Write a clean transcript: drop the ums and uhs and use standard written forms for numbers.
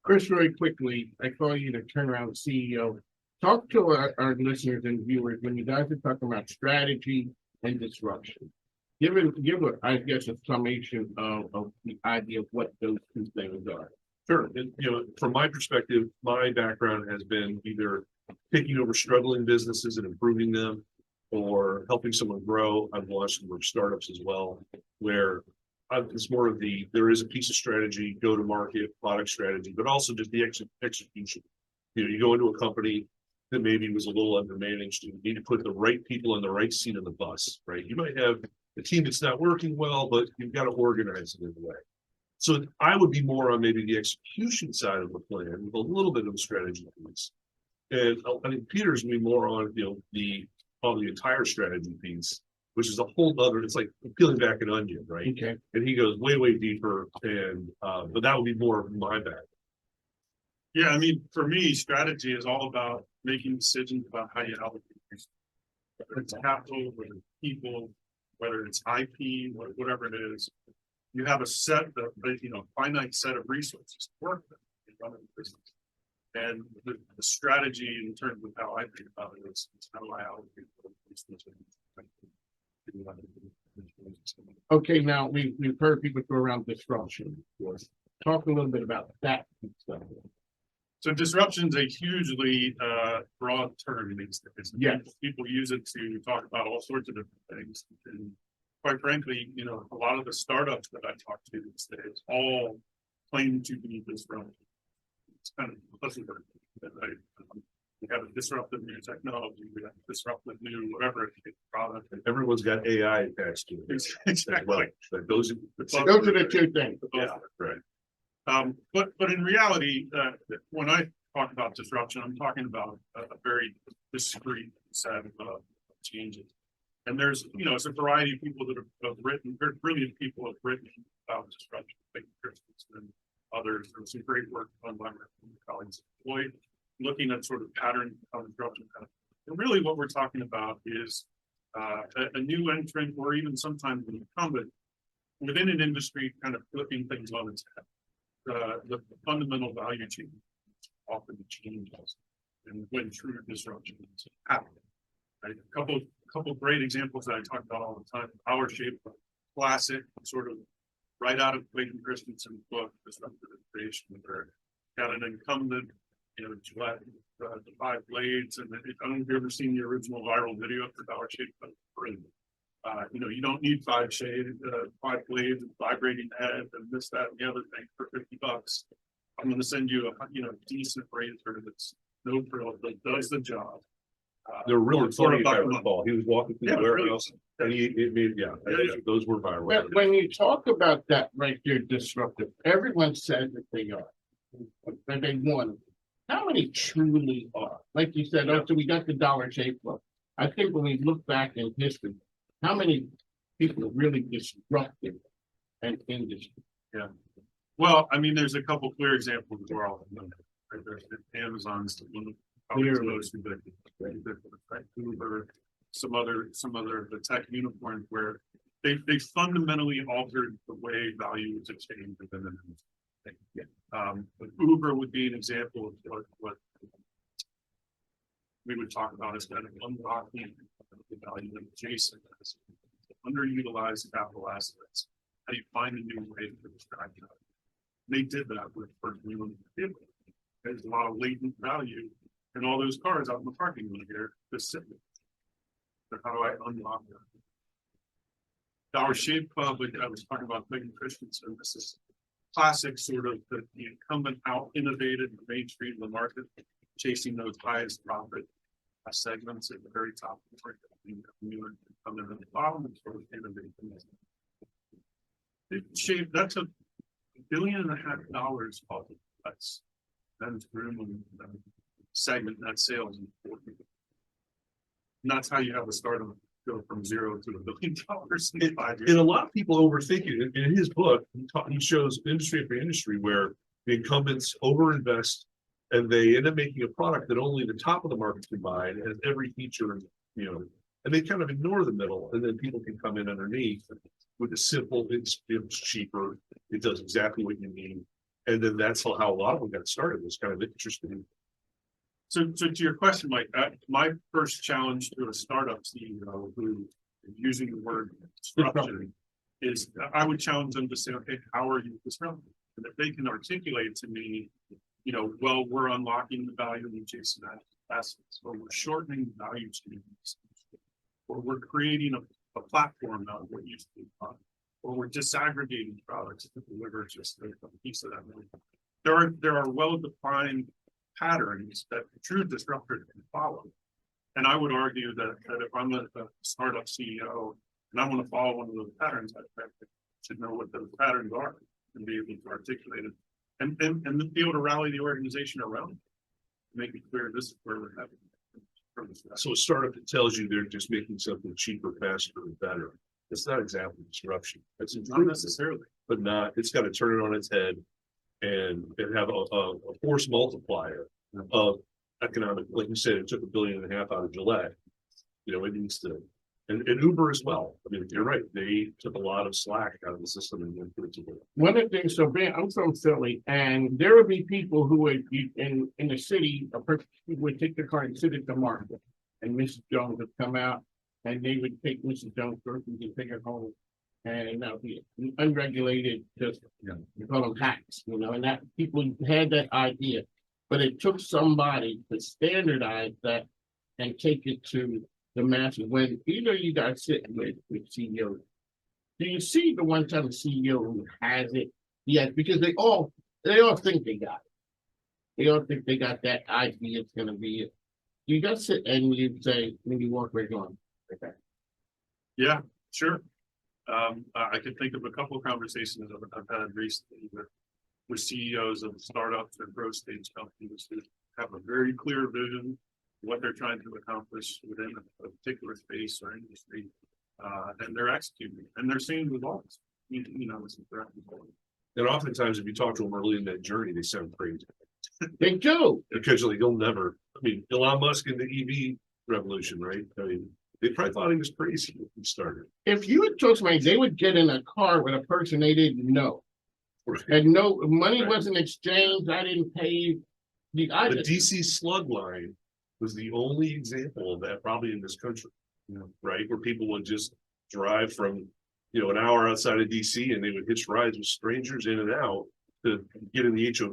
Chris, very quickly, I call you the turnaround CEO. Talk to our listeners and viewers when you guys are talking about strategy and disruption. Give I guess, a summation of the idea of what those two things are. Sure. And, from my perspective, my background has been either taking over struggling businesses and improving them or helping someone grow. I've launched some startups as well, where it's more of there is a piece of strategy, go to market, product strategy, but also just the execution. You go into a company that maybe was a little undermanaged. You need to put the right people in the right seat of the bus, right? You might have a team that's not working well, but you've got to organize it in a way. So I would be more on maybe the execution side of the plan with a little bit of a strategy piece. And I think Peter's going to be more on, the entire strategy piece, which is a whole other, it's like peeling back an onion, right? Okay. And he goes way, way deeper. And, but that would be more of my bag. Yeah, I mean, for me, strategy is all about making decisions about how you allocate resources. Whether it's capital, whether it's people, whether it's IP, whatever it is, you have a finite set of resources to work with in running the business. And the strategy in terms of how I think about it is how do I allocate those resources. Okay, now we've heard people throw around disruption. Talk a little bit about that stuff. So disruption is a hugely broad term these days. Yes. People use it to talk about all sorts of different things. And quite frankly, a lot of the startups that I talk to these days all claim to be disruptive. It's kind of pleasant. We have a disruptive new technology, we have a disruptive new whatever product. And everyone's got AI attached to it. Exactly. Well, but those are the two things. Yeah, right. But in reality, when I talk about disruption, I'm talking about a very discrete set of changes. And there's, it's a variety of people that have written, very brilliant people have written about disruption, like Christensen and others. There's some great work done by my colleagues at Floyd, looking at sort of pattern of disruption. And really what we're talking about is a new entrant or even sometimes an incumbent within an industry kind of flipping things on its head. The fundamental value chain often changes, and when true disruption is happening. Right? A couple great examples that I talk about all the time. Power Shape, classic, sort of right out of Clayton Christensen's book, Disruptive Innovation, where got an incumbent, Gillette, the 5 blades, and I don't know if you've ever seen the original viral video for Power Shape, but brilliant. You don't need 5 blades and vibrating head and this, that, and the other thing for $50. I'm going to send you a decent razor that's no frill that does the job. They're really funny. If I recall, he was walking through the warehouse, and those were viral. When you talk about that right there, disruptive, everyone says that they are, that they want. How many truly are? Like you said, so we got the dollar shape book. I think when we look back in history, how many people are really disruptive an industry? Yeah. Well, I mean, there's a couple clear examples as well. Right? There's Amazon's one of the most ubiquitous, right? Uber, some other the tech unicorns where they fundamentally altered the way value is exchanged within an industry. But Uber would be an example of what we would talk about as kind of unlocking the value of adjacent underutilized capital assets. How do you find a new way to describe that? They did that with first new vehicle. There's a lot of latent value in all those cars out in the parking lot here just sitting. So how do I unlock that? Our Shape Club, like I was talking about Clayton Christensen, this is classic sort of the incumbent out innovated the mainstream of the market, chasing those highest profit segments at the very top of the market. Come in at the bottom and sort of innovate. Shape, that's $1.5 billion off of that's room and segment net sales. And that's how you have a startup go from 0 to $1 billion in 5 years. And a lot of people overthink it. In his book, he shows industry after industry where the incumbents overinvest and they end up making a product that only the top of the market can buy and has every feature, and they kind of ignore the middle, and then people can come in underneath with a simple, it's cheaper, it does exactly what you need, And then that's how a lot of them got started. It was kind of interesting. So to your question, Mike, my first challenge to a startup CEO who is using the word disruption is I would challenge them to say, okay, how are you disrupting? And if they can articulate to me, well, we're unlocking the value in adjacent assets, or we're shortening the value chain, or we're creating a platform out of what used to be fun, or we're disaggregating products to deliver just a piece of that. There are well-defined patterns that true disruptors can follow. And I would argue that if I'm a startup CEO and I want to follow one of those patterns, I should know what those patterns are and be able to articulate it and be able to rally the organization around it. Make it clear this is where we're headed. So a startup that tells you they're just making something cheaper, faster, and better. It's not exactly disruption. It's Not necessarily. but not, it's got to turn it on its head and have a force multiplier of economic, like you said, it took $1.5 billion out of Gillette. It needs to, and Uber as well. I mean, you're right. They took a lot of slack out of the system and then put it together. One of the things, so Ben, I'm from Philly, and there would be people who would be in the city, a person would take the car and sit at the market, and Mrs. Jones would come out, and they would take Mrs. Jones groceries and take her home. And that would be unregulated, just, we call them hacks, and that people had that idea. But it took somebody to standardize that and take it to the masses. When either you guys sit with CEOs, do you see the one time CEO who has it? Yes, because they all think they got it. They all think they got that idea. It's gonna be it. You guys sit and you say, when you walk, where you going? Okay. Yeah, sure. I can think of a couple of conversations I've had recently with CEOs of startups or growth stage companies who have a very clear vision of what they're trying to accomplish within a particular space or industry, and they're executing, and they're seeing results. And oftentimes, if you talk to them early in that journey, they sound crazy. They do. Because you'll never, Elon Musk in the EV revolution, right? They probably thought he was crazy when he started. If you had told somebody they would get in a car with a person they didn't know, Right. and no money wasn't exchanged, I didn't pay. The DC slug line was the only example of that probably in this country, right? Where people would just drive from, an hour outside of DC and they would hitch rides with strangers in and out to get in the HOV